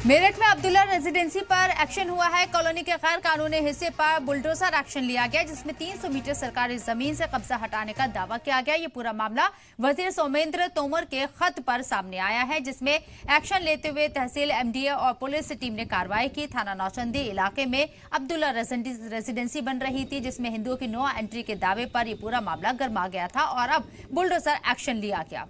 मेरठ में अब्दुल्ला रेजिडेंसी पर एक्शन हुआ है। कॉलोनी के गैर कानूनी हिस्से पर बुलडोजर एक्शन लिया गया, जिसमें 300 मीटर सरकारी जमीन से कब्जा हटाने का दावा किया गया। ये पूरा मामला वजीर सोमेंद्र तोमर के खत पर सामने आया है, जिसमें एक्शन लेते हुए तहसील, एमडीए और पुलिस टीम ने कार्रवाई की। थाना नौचंदी इलाके में अब्दुल्ला रेजिडेंसी बन रही थी, जिसमें हिंदुओं की नो एंट्री के दावे पर यह पूरा मामला गर्मा गया था और अब बुलडोजर एक्शन लिया गया।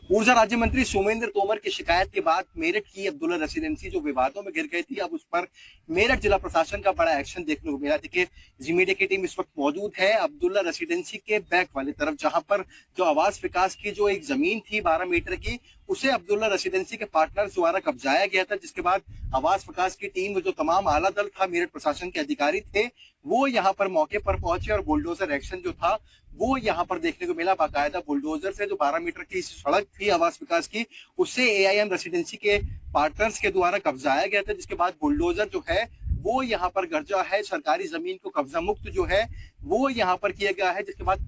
ऊर्जा राज्य मंत्री सोमेंद्र तोमर की शिकायत के बाद मेरठ की अब्दुल्ला रेसिडेंसी जो विवादों में घिर गई थी, अब उस पर मेरठ जिला प्रशासन का बड़ा एक्शन देखने को मिला। देखिए, जी मीडिया की टीम इस वक्त मौजूद है अब्दुल्ला रेसिडेंसी के बैक वाली तरफ, जहां पर जो आवास विकास की जो एक जमीन थी 12 मीटर की, उसे अब्दुल्ला रेसिडेंसी के पार्टनर्स द्वारा कब्जाया गया था। जिसके बाद आवास विकास की टीम, जो तमाम आला दल था, मेरठ प्रशासन के अधिकारी थे, वो यहाँ पर मौके पर पहुंचे और बुलडोजर एक्शन जो था वो यहाँ पर देखने को मिला। बाकायदा बुलडोजर से जो 12 मीटर की सड़क थी आवास विकास की, उससे एआईएम रेसिडेंसी के पार्टनर्स के द्वारा कब्जाया गया था। जिसके बाद बुलडोजर जो है वो यहाँ पर गर्जा है, सरकारी जमीन को कब्जा मुक्त जो है वो यहाँ पर किया गया है। जिसके बाद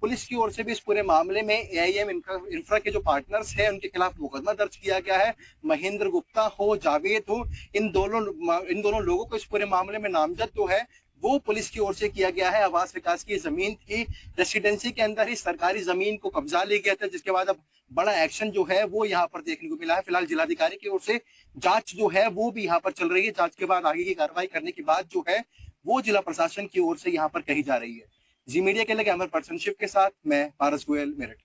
पुलिस की ओर से भी इस पूरे मामले में एआईएम इंफ्रा के जो पार्टनर्स हैं उनके खिलाफ मुकदमा दर्ज किया गया है। महेंद्र गुप्ता हो, जावेद हो, इन दोनों लोगों को इस पूरे मामले में नामजद जो है वो पुलिस की ओर से किया गया है। आवास विकास की जमीन थी, रेसिडेंसी के अंदर ही सरकारी जमीन को कब्जा ले गया था। जिसके बाद अब बड़ा एक्शन जो है वो यहाँ पर देखने को मिला है। फिलहाल जिलाधिकारी की ओर से जांच जो है वो भी यहाँ पर चल रही है। जांच के बाद आगे की कार्रवाई करने के बाद जो है वो जिला प्रशासन की ओर से यहाँ पर कही जा रही है। जी मीडिया के लिए कैमरा पर्सन शिव के साथ मैं पारस गोयल, मेरठ।